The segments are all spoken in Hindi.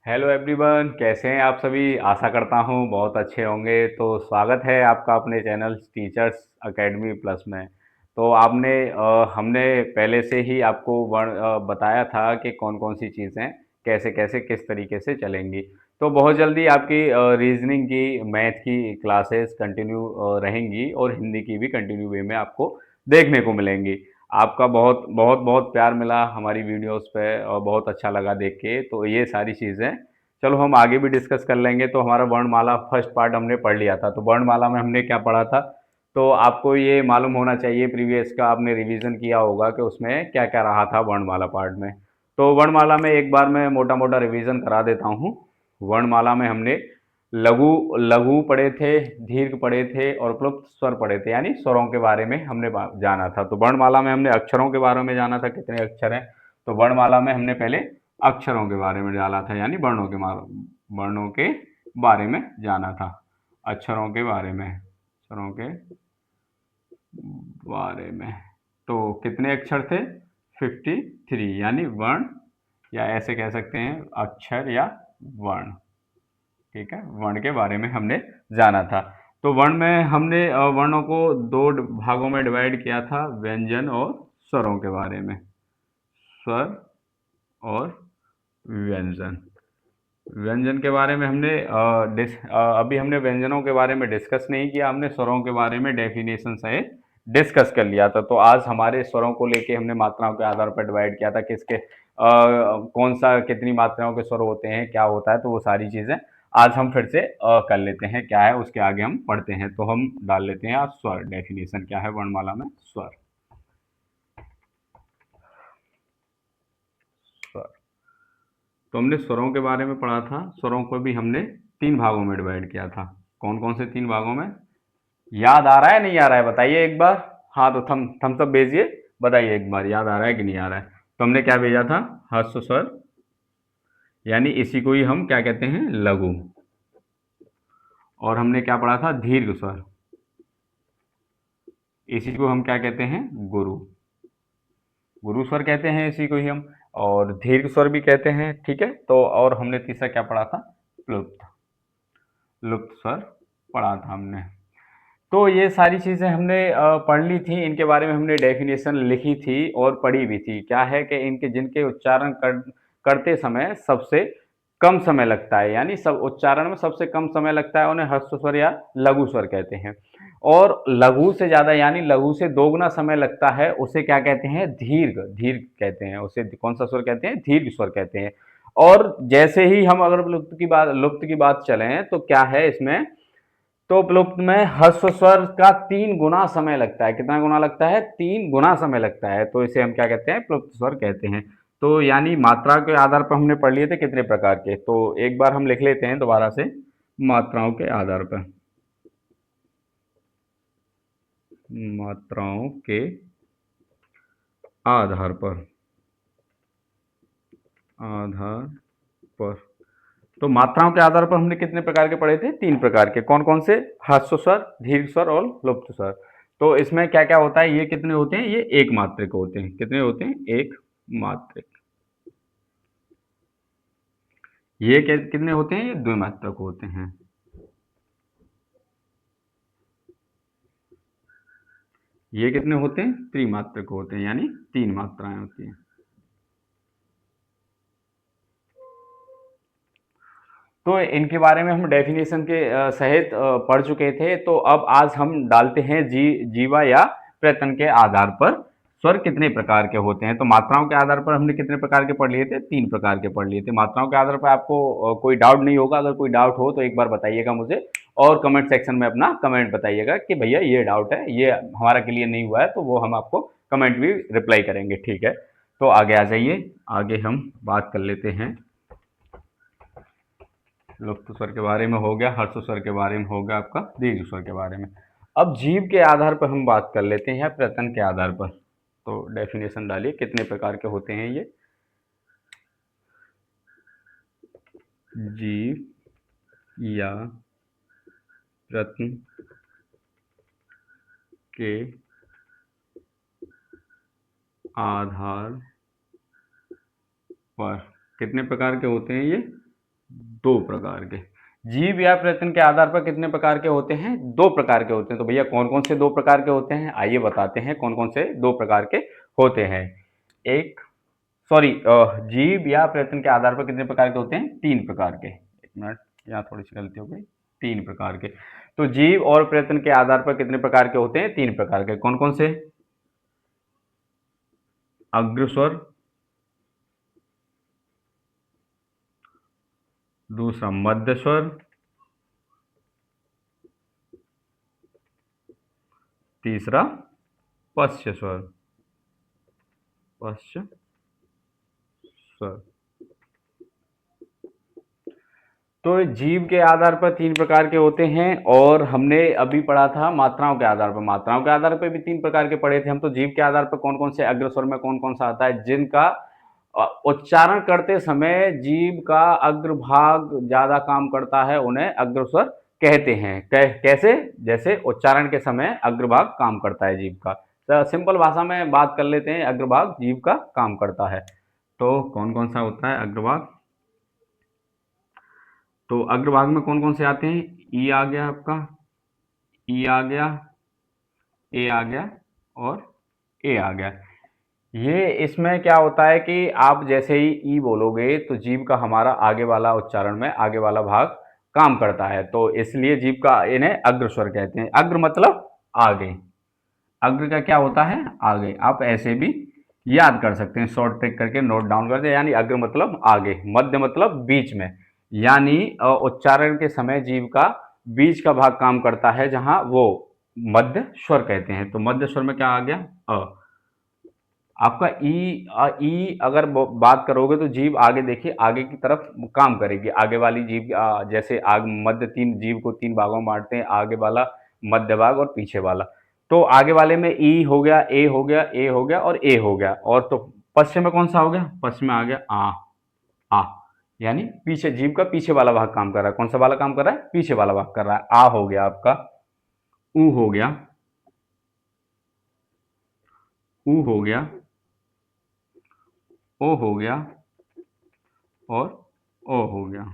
हेलो एवरीवन, कैसे हैं आप सभी। आशा करता हूँ बहुत अच्छे होंगे। तो स्वागत है आपका अपने चैनल टीचर्स एकेडमी प्लस में। तो हमने पहले से ही आपको बताया था कि कौन कौन सी चीज़ें कैसे कैसे किस तरीके से चलेंगी। तो बहुत जल्दी आपकी रीजनिंग की, मैथ की क्लासेस कंटिन्यू रहेंगी और हिंदी की भी कंटिन्यू वे में आपको देखने को मिलेंगी। आपका बहुत बहुत बहुत प्यार मिला हमारी वीडियोस पे और बहुत अच्छा लगा देख के। तो ये सारी चीज़ें चलो हम आगे भी डिस्कस कर लेंगे। तो हमारा वर्णमाला फर्स्ट पार्ट हमने पढ़ लिया था। तो वर्णमाला में हमने क्या पढ़ा था, तो आपको ये मालूम होना चाहिए, प्रीवियस का आपने रिवीजन किया होगा कि उसमें क्या क्या रहा था वर्णमाला पार्ट में। तो वर्णमाला में एक बार मैं मोटा मोटा रिवीजन करा देता हूँ। वर्णमाला में हमने लघु लघु पढ़े थे, दीर्घ पढ़े थे और प्लुप्त स्वर पढ़े थे, यानी स्वरों के बारे में हमने जाना था। तो वर्णमाला में हमने अक्षरों के बारे में जाना था, कितने अक्षर हैं। तो वर्णमाला में हमने पहले अक्षरों के बारे में डाला था, यानी वर्णों के बारे में जाना था। अक्षरों के बारे में, अक्षरों के बारे में। तो कितने अक्षर थे? 53, यानी वर्ण, या ऐसे कह सकते हैं अक्षर या वर्ण। ठीक है, वर्ण के बारे में हमने जाना था। तो वर्ण में हमने वर्णों को दो भागों में डिवाइड किया था, व्यंजन और स्वरों के बारे में। स्वर और व्यंजन। व्यंजन के बारे में अभी हमने व्यंजनों के बारे में डिस्कस नहीं किया, हमने स्वरों के बारे में डेफिनेशन से डिस्कस कर लिया था। तो आज हमारे स्वरों को लेके हमने मात्राओं के आधार पर डिवाइड किया था, कौन सा कितनी मात्राओं के स्वर होते हैं, क्या होता है। तो वो सारी चीज़ें आज हम फिर से कर लेते हैं, क्या है उसके आगे हम पढ़ते हैं। तो हम डाल लेते हैं आज स्वर। डेफिनेशन क्या है वर्णमाला में? स्वर। स्वर। तो हमने स्वरों के बारे में पढ़ा था। स्वरों को भी हमने तीन भागों में डिवाइड किया था। कौन कौन से तीन भागों में? याद आ रहा है, नहीं आ रहा है, बताइए एक बार। हाँ, तो थम्स अप भेजिए, बताइए एक बार याद आ रहा है कि नहीं आ रहा है। तो हमने क्या भेजा था? ह्रस्व स्वर, यानी इसी को ही हम क्या कहते हैं? लघु। और हमने क्या पढ़ा था? दीर्घ स्वर, इसी को हम क्या कहते हैं? गुरु। गुरु स्वर कहते हैं इसी को ही हम। और दीर्घ स्वर भी कहते हैं। ठीक है, तो और हमने तीसरा क्या पढ़ा था? प्लुप्त। लुप्त स्वर पढ़ा था हमने। तो ये सारी चीज़ें हमने पढ़ ली थी, इनके बारे में हमने डेफिनेशन लिखी थी और पढ़ी भी थी। क्या है कि इनके जिनके उच्चारण करते समय सबसे कम समय लगता है, यानी सब उच्चारण में सबसे कम समय लगता है, उन्हें ह्रस्व स्वर या लघु स्वर कहते हैं। और लघु से ज़्यादा, यानी लघु से दोगुना समय लगता है, उसे क्या कहते हैं? दीर्घ। दीर्घ कहते हैं उसे। कौन सा स्वर कहते हैं? दीर्घ स्वर कहते हैं। और जैसे ही हम अगर लुप्त की बात चलें, तो क्या है इसमें? तो प्लुप्त में ह्रस्व स्वर का 3 गुना समय लगता है। कितना गुना लगता है? 3 गुना समय लगता है। तो इसे हम क्या कहते हैं? प्लुप्त स्वर कहते हैं। तो यानी मात्रा के आधार पर हमने पढ़ लिए थे कितने प्रकार के। तो एक बार हम लिख लेते हैं दोबारा से, मात्राओं के आधार पर। मात्राओं के आधार पर, आधार पर। तो मात्राओं के आधार पर हमने कितने प्रकार के पढ़े थे? 3 प्रकार के। कौन कौन से? ह्रस्व स्वर, दीर्घ स्वर और लुप्त स्वर। तो इसमें क्या क्या होता है? ये कितने होते हैं? ये एक मात्रिक होते हैं। कितने होते हैं? एक मात्रिक। ये कितने होते हैं? ये द्विमात्रक होते हैं। ये कितने होते हैं? त्रिमात्रक होते हैं, यानी 3 मात्राएं होती हैं। तो इनके बारे में हम डेफिनेशन के सहित पढ़ चुके थे। तो अब आज हम डालते हैं जीवा या प्रयत्न के आधार पर स्वर कितने प्रकार के होते हैं। तो मात्राओं के आधार पर हमने कितने प्रकार के पढ़ लिए थे? 3 प्रकार के पढ़ लिए थे। मात्राओं के आधार पर आपको कोई डाउट नहीं होगा। अगर कोई डाउट हो तो एक बार बताइएगा मुझे, और कमेंट सेक्शन में अपना कमेंट बताइएगा कि भैया ये डाउट है, ये हमारा क्लियर नहीं हुआ है। तो वो हम आपको कमेंट भी रिप्लाई करेंगे। ठीक है, तो आगे आ जाइए। आगे हम बात कर लेते हैं। लुप्त स्वर के बारे में हो गया, हर्ष स्वर के बारे में हो गया, आपका दीर्घ स्वर के बारे में। अब जीव के आधार पर हम बात कर लेते हैं, या प्रत्यन के आधार पर। तो डेफिनेशन डालिए, कितने प्रकार के होते हैं ये? जीव या प्रत्यन के आधार पर कितने प्रकार के होते हैं ये? दो प्रकार के। जीव या प्रयत्न के आधार पर कितने प्रकार के होते हैं? दो प्रकार के होते हैं। तो भैया कौन कौन से दो प्रकार के होते हैं, आइए बताते हैं कौन कौन से दो प्रकार के होते हैं। एक सॉरी जीव या प्रयत्न के आधार पर कितने प्रकार के होते हैं? तीन प्रकार के। एक मिनट, यहाँ थोड़ी सी गलती हो गई। तीन प्रकार के। तो जीव और प्रयत्न के आधार पर कितने प्रकार के होते हैं? तीन प्रकार के। कौन कौन से? अग्रस्वर, दूसरा मध्य स्वर, तीसरा पश्च स्वर। पश्च स्वर। तो जीव के आधार पर तीन प्रकार के होते हैं और हमने अभी पढ़ा था मात्राओं के आधार पर। मात्राओं के आधार पर भी तीन प्रकार के पढ़े थे हम। तो जीव के आधार पर कौन कौन से अग्रस्वर में कौन कौन सा आता है, जिनका उच्चारण करते समय जीव का अग्रभाग ज्यादा काम करता है, उन्हें अग्रस्वर कहते हैं। कैसे? जैसे उच्चारण के समय अग्रभाग काम करता है जीव का। तो सिंपल भाषा में बात कर लेते हैं, अग्रभाग जीव का काम करता है। तो कौन कौन सा होता है अग्रभाग? तो अग्रभाग में कौन कौन से आते हैं? ई आ गया आपका, ई आ गया, ए आ गया और ए आ गया। ये इसमें क्या होता है कि आप जैसे ही ई बोलोगे तो जीभ का हमारा आगे वाला उच्चारण में आगे वाला भाग काम करता है, तो इसलिए जीभ का इन्हें अग्रस्वर कहते हैं। अग्र मतलब आगे। अग्र का क्या होता है? आगे। आप ऐसे भी याद कर सकते हैं, शॉर्ट ट्रिक करके नोट डाउन कर दे। यानी अग्र मतलब आगे, मध्य मतलब बीच में। यानी उच्चारण के समय जीभ का बीच का भाग काम करता है, जहां वो मध्य स्वर कहते हैं। तो मध्य स्वर में क्या आ गया? अ। आपका ई अगर बात करोगे तो जीभ आगे, देखिए आगे की तरफ काम करेगी। आगे वाली जीभ जैसे आग मध्य, तीन जीभ को तीन भागों में बांटते हैं, आगे वाला, मध्य भाग और पीछे वाला। तो आगे वाले में ई हो गया, ए हो गया, ए हो गया और ए हो गया। और तो पश्चिम में कौन सा हो गया? पश्चिम में आ गया आ। यानी पीछे, जीभ का पीछे वाला भाग काम कर रहा है। कौन सा वाला काम कर रहा है? पीछे वाला भाग कर रहा है। आ हो गया आपका, ऊ हो गया, ऊ हो गया, ओ हो गया और ओ हो गया।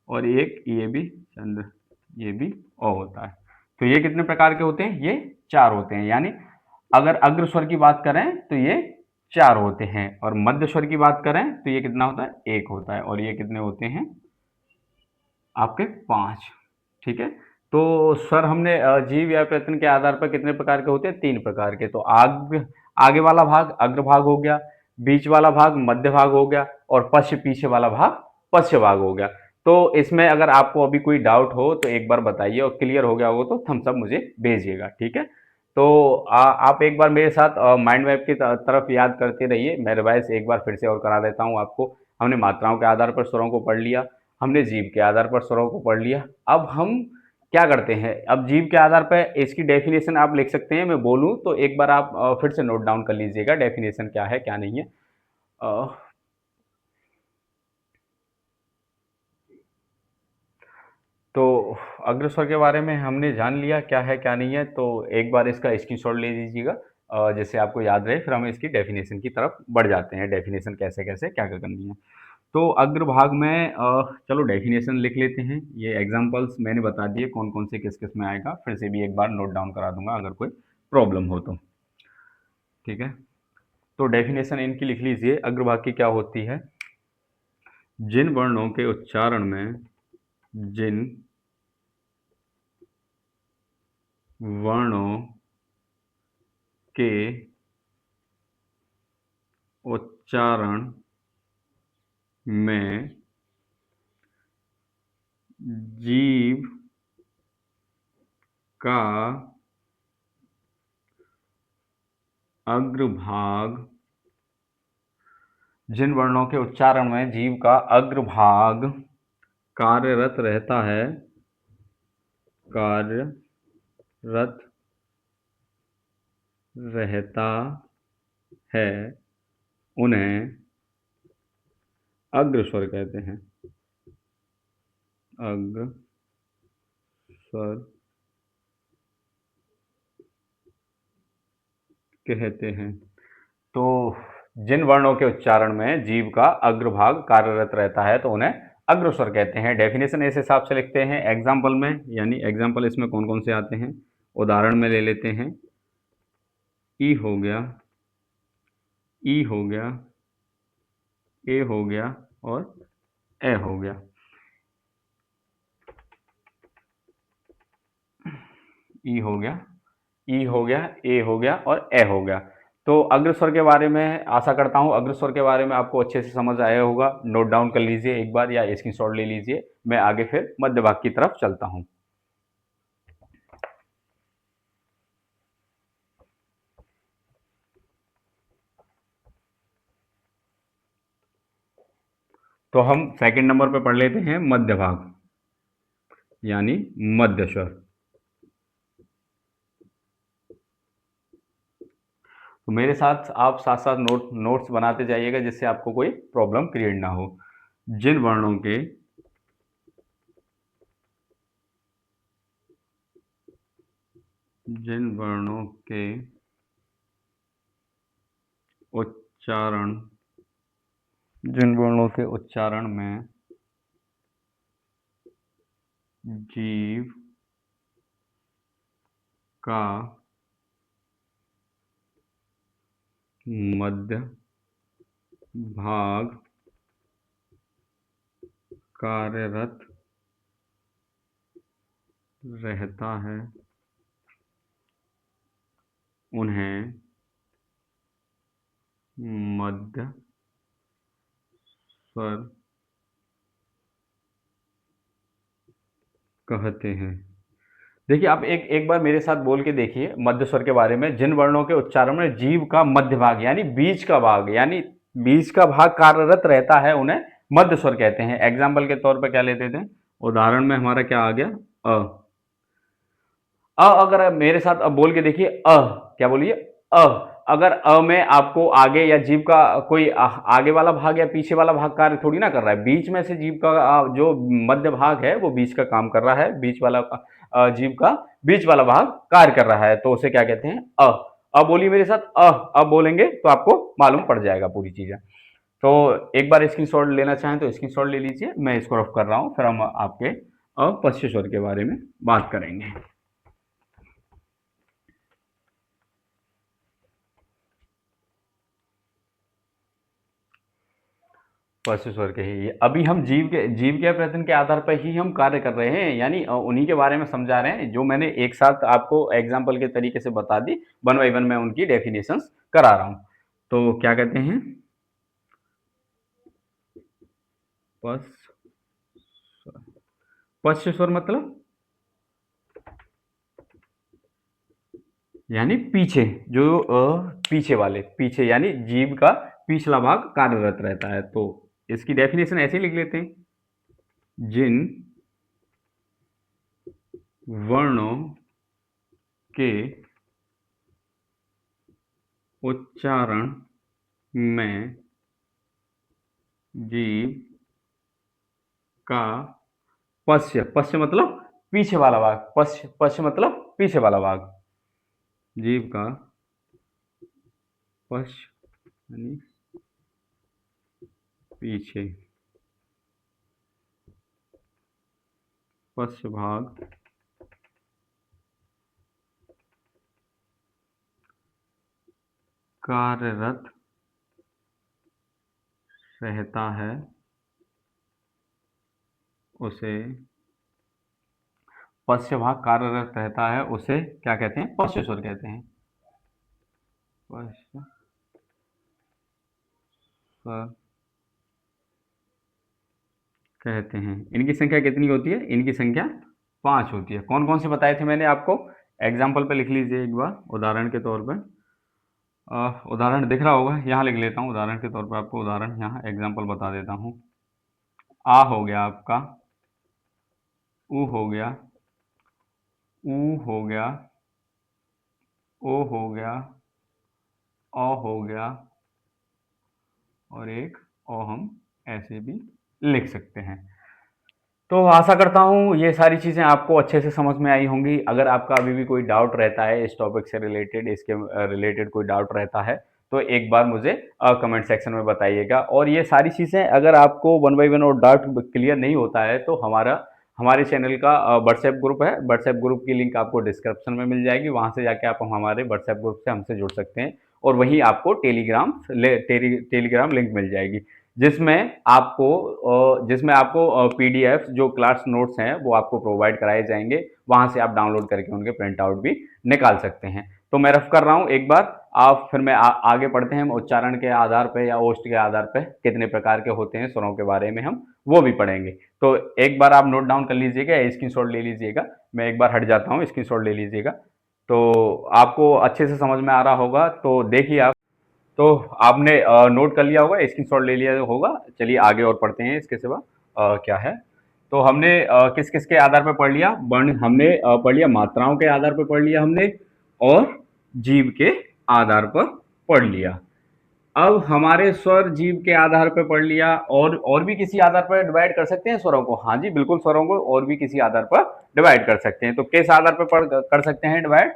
और एक ये भी चंद्र, ये भी ओ होता है। तो ये कितने प्रकार के होते हैं? ये चार होते हैं। यानी अगर अग्र स्वर की बात करें तो ये चार होते हैं, और मध्य स्वर की बात करें तो ये कितना होता है? एक होता है। और ये कितने होते हैं आपके? पांच। ठीक है। तो स्वर हमने जीव या प्रयत्न के आधार पर कितने प्रकार के होते हैं? तीन प्रकार के। तो आगे वाला भाग अग्रभाग हो गया, बीच वाला भाग मध्य भाग हो गया और पीछे वाला भाग पश्च भाग हो गया। तो इसमें अगर आपको अभी कोई डाउट हो तो एक बार बताइए, और क्लियर हो गया हो तो थम्स अप मुझे भेजिएगा। ठीक है। तो आप एक बार मेरे साथ माइंड मैप की तरफ याद करते रहिए। मैं रिवाइज एक बार फिर से और करा देता हूँ आपको। हमने मात्राओं के आधार पर स्वरों को पढ़ लिया, हमने जीव के आधार पर स्वरों को पढ़ लिया। अब हम क्या करते हैं? अब जीव के आधार पर इसकी डेफिनेशन आप लिख सकते हैं। मैं बोलूं तो एक बार आप फिर से नोट डाउन कर लीजिएगा, डेफिनेशन क्या है क्या नहीं है। अ, तो अग्रस्वर के बारे में हमने जान लिया क्या है क्या नहीं है। तो एक बार इसका स्क्रीनशॉट ले लीजिएगा, जिससे आपको याद रहे। फिर हम इसकी डेफिनेशन की तरफ बढ़ जाते हैं, डेफिनेशन कैसे कैसे क्या क्या करनी है। तो अग्रभाग में चलो डेफिनेशन लिख लेते हैं। ये एग्जांपल्स मैंने बता दिए कौन कौन से किस किस में आएगा, फिर से भी एक बार नोट डाउन करा दूंगा अगर कोई प्रॉब्लम हो तो। ठीक है। तो डेफिनेशन इनकी लिख लीजिए। अग्रभाग की क्या होती है? जिन वर्णों के उच्चारण में, जिन वर्णों के उच्चारण में जीभ का अग्रभाग, जिन वर्णों के उच्चारण में जीभ का अग्रभाग कार्यरत रहता है, कार्यरत रहता है, उन्हें अग्रस्वर कहते हैं। अग्रस्वर कहते हैं। तो जिन वर्णों के उच्चारण में जीभ का अग्रभाग कार्यरत रहता है तो उन्हें अग्रस्वर कहते हैं। डेफिनेशन इस हिसाब से लिखते हैं एग्जाम्पल में, यानी एग्जाम्पल इसमें कौन कौन से आते हैं, उदाहरण में ले लेते हैं। ई हो गया, ई हो गया, ए हो गया और ए हो गया। ई हो गया, ई हो गया, ए हो गया और ए हो गया। तो अग्रस्वर के बारे में आशा करता हूँ अग्रस्वर के बारे में आपको अच्छे से समझ आया होगा। नोट डाउन कर लीजिए एक बार या स्क्रीनशॉट ले लीजिए। मैं आगे फिर मध्य भाग की तरफ चलता हूँ। तो हम सेकंड नंबर पे पढ़ लेते हैं मध्य भाग, यानी मध्य स्वर। तो मेरे साथ आप साथ साथ नोट्स बनाते जाइएगा, जिससे आपको कोई प्रॉब्लम क्रिएट ना हो। जिन वर्णों के उच्चारण जिन वर्णों के उच्चारण में जीव का मध्य भाग कार्यरत रहता है, उन्हें मध्य स्वर कहते हैं। देखिए आप एक बार मेरे साथ बोल के देखिए मध्य स्वर के बारे में। जिन वर्णों के उच्चारण में जीव का मध्य भाग यानी बीच का भाग, यानी बीच का भाग कार्यरत रहता है, उन्हें मध्य स्वर कहते हैं। एग्जाम्पल के तौर पर क्या लेते थे, उदाहरण में हमारा क्या आ गया, अगर मेरे साथ अब बोल के देखिए क्या बोलिए, अ। अगर में आपको आगे या जीव का कोई आगे वाला भाग या पीछे वाला भाग कार्य थोड़ी ना कर रहा है, बीच में से जीव का जो मध्य भाग है वो बीच का काम कर रहा है, बीच वाला जीव का बीच वाला भाग कार्य कर रहा है, तो उसे क्या कहते हैं, अ बोलिए मेरे साथ, अब बोलेंगे तो आपको मालूम पड़ जाएगा पूरी चीजें। तो एक बार स्क्रीनशॉट लेना चाहें तो स्क्रीनशॉट ले लीजिए, मैं इसको रफ कर रहा हूं, फिर हम आपके अपश्य स्वर के बारे में बात करेंगे। पशु स्वर के ही अभी हम जीव के प्रयत्न के आधार पर ही हम कार्य कर रहे हैं, यानी उन्हीं के बारे में समझा रहे हैं, जो मैंने एक साथ आपको एग्जाम्पल के तरीके से बता दी। वन बाई वन मैं उनकी डेफिनेशंस करा रहा हूं। तो क्या कहते हैं, पश्च स्वर मतलब यानी पीछे, जो पीछे वाले, पीछे यानी जीव का पिछला भाग कार्यरत रहता है। तो इसकी डेफिनेशन ऐसे लिख लेते हैं, जिन वर्णों के उच्चारण में जीव का पश्च मतलब पीछे वाला भाग, पश्च मतलब पीछे वाला भाग, जीव का पश्च यानी पीछे, पश्च भाग कार्यरत रहता है, उसे पश्च भाग कार्यरत रहता है, उसे क्या कहते हैं, पश्च स्वर कहते हैं। पश्च स्वर कहते हैं। इनकी संख्या कितनी होती है, इनकी संख्या 5 होती है। कौन कौन से बताए थे मैंने आपको, एग्जाम्पल पे लिख लीजिए एक बार, उदाहरण के तौर पर। उदाहरण दिख रहा होगा, यहाँ लिख लेता हूँ उदाहरण के तौर पर, आपको उदाहरण यहाँ एग्जाम्पल बता देता हूँ। आ हो गया आपका, ऊ हो गया, ऊ हो गया, ओ हो गया, अ हो गया और एक ओ हम ऐसे भी लिख सकते हैं। तो आशा करता हूँ ये सारी चीज़ें आपको अच्छे से समझ में आई होंगी। अगर आपका अभी भी कोई डाउट रहता है इस टॉपिक से रिलेटेड, इसके रिलेटेड कोई डाउट रहता है, तो एक बार मुझे कमेंट सेक्शन में बताइएगा। और ये सारी चीज़ें अगर आपको वन बाई वन और डाउट क्लियर नहीं होता है तो हमारे चैनल का व्हाट्सएप ग्रुप है। व्हाट्सएप ग्रुप की लिंक आपको डिस्क्रिप्शन में मिल जाएगी, वहाँ से जाके आप हमारे व्हाट्सएप ग्रुप से हमसे जुड़ सकते हैं। और वहीं आपको टेलीग्राम लिंक मिल जाएगी, जिसमें आपको पीडीएफ जो क्लास नोट्स हैं वो आपको प्रोवाइड कराए जाएंगे। वहाँ से आप डाउनलोड करके उनके प्रिंट आउट भी निकाल सकते हैं। तो मैं रफ कर रहा हूँ एक बार, आप फिर आगे पढ़ते हैं। हम उच्चारण के आधार पे या ओष्ठ के आधार पे कितने प्रकार के होते हैं स्वरों के बारे में हम वो भी पढ़ेंगे। तो एक बार आप नोट डाउन कर लीजिएगा, स्क्रीनशॉट ले लीजिएगा। मैं एक बार हट जाता हूँ, स्क्रीनशॉट ले लीजिएगा। तो आपको अच्छे से समझ में आ रहा होगा, तो देखिए आप। तो आपने नोट कर लिया होगा, स्क्रीनशॉट ले लिया होगा। चलिए आगे और पढ़ते हैं। इसके सिवा क्या है, तो हमने किस किस के आधार पर पढ़ लिया। वर्ण हमने पढ़ लिया, मात्राओं के आधार पर पढ़ लिया हमने, और जीव के आधार पर पढ़ लिया। अब हमारे स्वर जीव के आधार पर पढ़ लिया, और भी किसी आधार पर डिवाइड कर सकते हैं स्वरों को। हाँ जी बिल्कुल, स्वरों को और भी किसी आधार पर डिवाइड कर सकते हैं। तो किस आधार पर कर सकते हैं डिवाइड।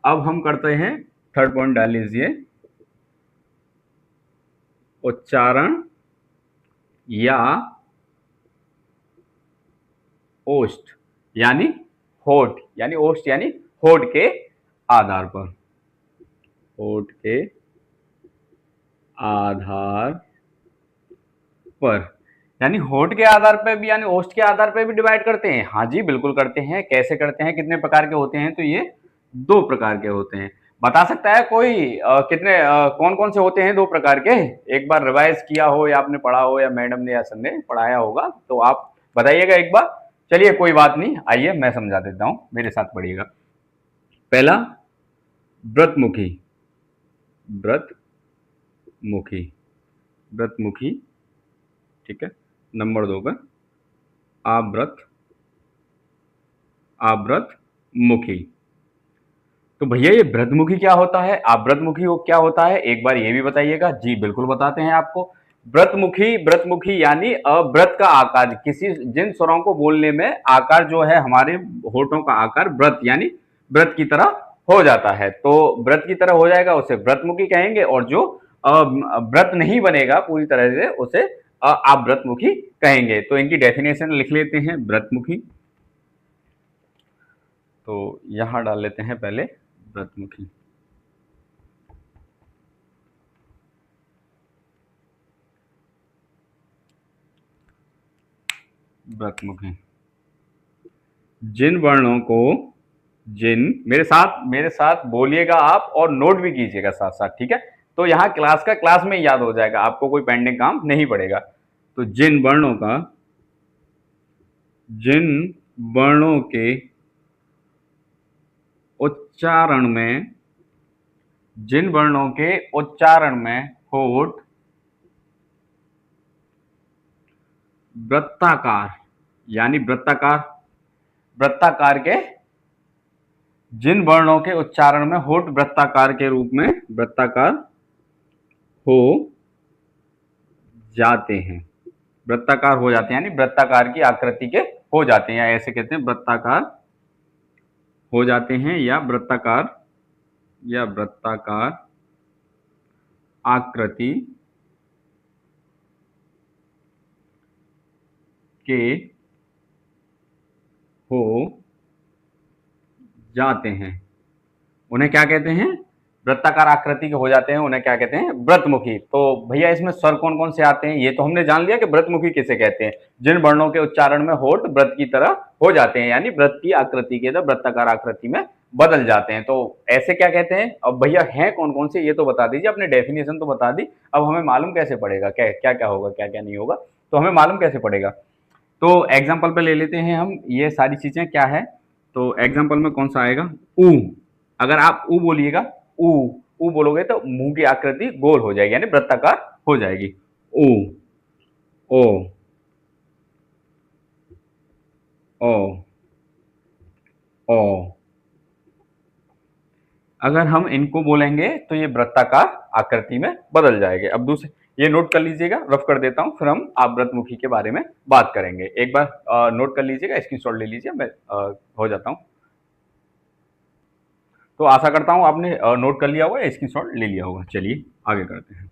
अब हम करते हैं, थर्ड पॉइंट डाल लीजिए, उच्चारण या ओष्ठ यानी होठ, यानी ओष्ठ यानी होठ के आधार पर, होठ के आधार पर, यानी होठ के आधार पर भी यानी ओष्ठ के आधार पर भी डिवाइड करते हैं। हाँ जी बिल्कुल करते हैं। कैसे करते हैं, कितने प्रकार के होते हैं, तो ये 2 प्रकार के होते हैं। बता सकता है कोई कितने कौन कौन से होते हैं 2 प्रकार के। एक बार रिवाइज किया हो या आपने पढ़ा हो या मैडम ने या सर ने पढ़ाया होगा तो आप बताइएगा एक बार। चलिए कोई बात नहीं, आइए मैं समझा देता हूं, मेरे साथ पढ़िएगा। पहला व्रतमुखी, व्रतमुखी, व्रतमुखी, ठीक है। नंबर 2 पर आवृत, आवृतमुखी। तो भैया ये व्रतमुखी क्या होता है, आवृतमुखी क्या होता है, एक बार ये भी बताइएगा। जी बिल्कुल बताते हैं आपको। व्रतमुखी यानी व्रत का आकार, किसी जिन स्वरों को बोलने में आकार जो है हमारे होठों का आकार व्रत यानी व्रत की तरह हो जाता है, तो व्रत की तरह हो जाएगा उसे व्रतमुखी कहेंगे। और जो व्रत नहीं बनेगा पूरी तरह से उसे आवृतमुखी कहेंगे। तो इनकी डेफिनेशन लिख लेते हैं। व्रतमुखी, तो यहां डाल लेते हैं पहले व्रतमुखी। व्रतमुखी जिन वर्णों को, जिन, मेरे साथ बोलिएगा आप और नोट भी कीजिएगा साथ साथ, ठीक है। तो यहाँ क्लास में याद हो जाएगा, आपको कोई पेंडिंग काम नहीं पड़ेगा। तो जिन वर्णों का, जिन वर्णों के उच्चारण में, जिन वर्णों के उच्चारण में होठ वृत्ताकार यानी वृत्ताकार के, जिन वर्णों के उच्चारण में होठ वृत्ताकार के रूप में वृत्ताकार हो जाते हैं, वृत्ताकार हो जाते हैं यानी वृत्ताकार की आकृति के हो जाते हैं, या ऐसे कहते हैं वृत्ताकार हो जाते हैं, या वृत्ताकार आकृति के हो जाते हैं, उन्हें क्या कहते हैं, वृत्ताकार आकृति के हो जाते हैं, उन्हें क्या कहते हैं, व्रतमुखी। तो भैया इसमें स्वर कौन कौन से आते हैं, ये तो हमने जान लिया कि व्रतमुखी किसे कहते हैं। जिन वर्णों के उच्चारण में होठ व्रत की तरह हो जाते हैं यानी व्रत की आकृति के वृत्ताकार आकृति में बदल जाते हैं, तो ऐसे क्या कहते हैं। अब भैया हैं कौन कौन से ये तो बता दीजिए, अपने डेफिनेशन तो बता दी। अब हमें मालूम कैसे पड़ेगा क्या क्या क्या होगा क्या क्या नहीं होगा, तो हमें मालूम कैसे पड़ेगा। तो एग्जाम्पल पे ले लेते हैं हम ये सारी चीजें क्या है। तो एग्जाम्पल में कौन सा आएगा, ऊ। अगर आप ऊ बोलिएगा, ऊ ऊ बोलोगे तो मुंह की आकृति गोल हो जाएगी यानी वृत्ताकार हो जाएगी। ऊ, ओ, ओ, ओ। अगर हम इनको बोलेंगे तो ये वृत्ताकार आकृति में बदल जाएंगे। अब दूसरे ये नोट कर लीजिएगा, रफ कर देता हूं, फिर हम आवृतमुखी के बारे में बात करेंगे। एक बार नोट कर लीजिएगा, स्क्रीनशॉट ले लीजिए, मैं हो जाता हूं। तो आशा करता हूँ आपने नोट कर लिया होगा या स्क्रीनशॉट ले लिया होगा। चलिए आगे करते हैं।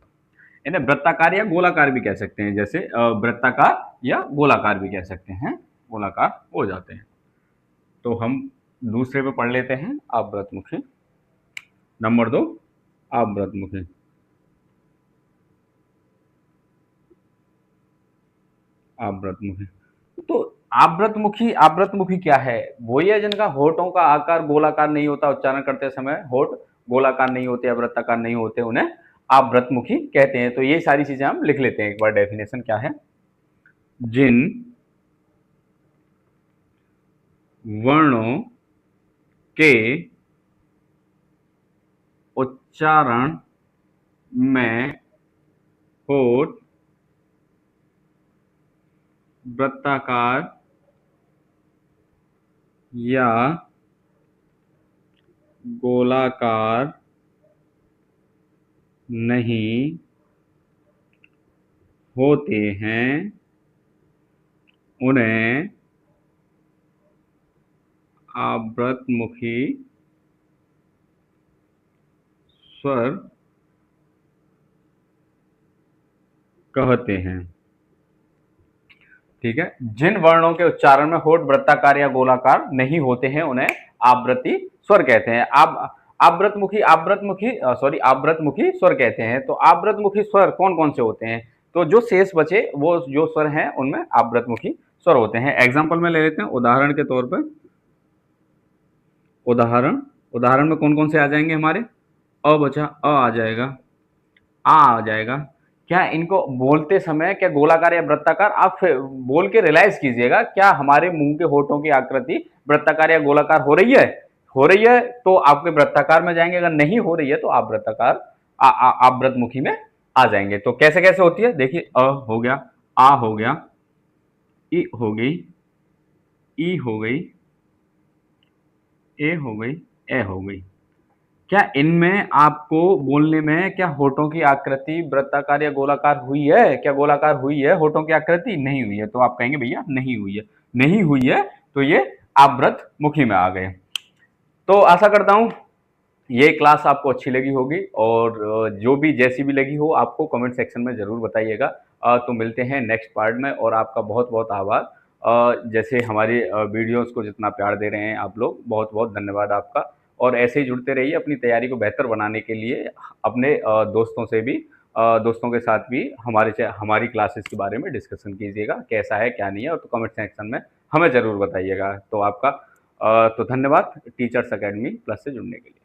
इन्हें वृत्ताकार या गोलाकार भी कह सकते हैं, जैसे वृत्ताकार या गोलाकार भी कह सकते हैं, गोलाकार हो जाते हैं। तो हम दूसरे पे पढ़ लेते हैं, आवृतमुखी। नंबर 2, आवृतमुखी। आवृतमुखी। तो आवृतमुखी, आवृतमुखी क्या है? वो ये जिनका होठों का आकार गोलाकार नहीं होता, उच्चारण करते समय होठ गोलाकार नहीं होते या वृत्ताकार नहीं होते, उन्हें आवृतमुखी कहते हैं। तो ये सारी चीजें हम लिख लेते हैं एक बार। डेफिनेशन क्या है? जिन वर्णों के उच्चारण में होठ वृत्ताकार या गोलाकार नहीं होते हैं, उन्हें आवृतमुखी स्वर कहते हैं। ठीक है, जिन वर्णों के उच्चारण में होठ वृत्ताकार या गोलाकार नहीं होते हैं, उन्हें आवृत्ति स्वर कहते हैं। आवृतमुखी स्वर कहते हैं। तो आवृतमुखी स्वर कौन कौन से होते हैं? तो जो शेष बचे वो जो स्वर हैं उनमें आवृतमुखी स्वर होते हैं। एग्जाम्पल में ले लेते हैं, उदाहरण के तौर पर। उदाहरण में कौन कौन से आ जाएंगे हमारे? अ बचा, अ आ जाएगा, आ जाएगा। क्या इनको बोलते समय क्या गोलाकार या वृत्ताकार, आप बोल के रियलाइज कीजिएगा, क्या हमारे मुंह के होठों की आकृति वृत्ताकार या गोलाकार हो रही है? हो रही है तो आपके वृत्ताकार में जाएंगे, अगर नहीं हो रही है तो आप वृत्ताकार आवृतमुखी में आ जाएंगे। तो कैसे कैसे होती है देखिए, अ हो गया, आ हो गया, ई हो गई, ई हो गई, ए हो गई, ए हो गई। क्या इनमें आपको बोलने में क्या होठों की आकृति वृत्ताकार या गोलाकार हुई है? क्या गोलाकार हुई है होठों की आकृति? नहीं हुई है। तो आप कहेंगे भैया नहीं हुई है। नहीं हुई है तो ये आवृतमुखी में आ गए। तो आशा करता हूं ये क्लास आपको अच्छी लगी होगी, और जो भी जैसी भी लगी हो आपको कमेंट सेक्शन में जरूर बताइएगा। तो मिलते हैं नेक्स्ट पार्ट में, और आपका बहुत बहुत आभार। जैसे हमारी वीडियोस को जितना प्यार दे रहे हैं आप लोग, बहुत बहुत धन्यवाद आपका। और ऐसे ही जुड़ते रहिए, अपनी तैयारी को बेहतर बनाने के लिए अपने दोस्तों से भी, दोस्तों के साथ भी हमारी क्लासेस के बारे में डिस्कशन कीजिएगा, कैसा है क्या नहीं है, और तो कमेंट सेक्शन में हमें ज़रूर बताइएगा। तो आपका तो धन्यवाद टीचर्स अकेडमी प्लस से जुड़ने के लिए।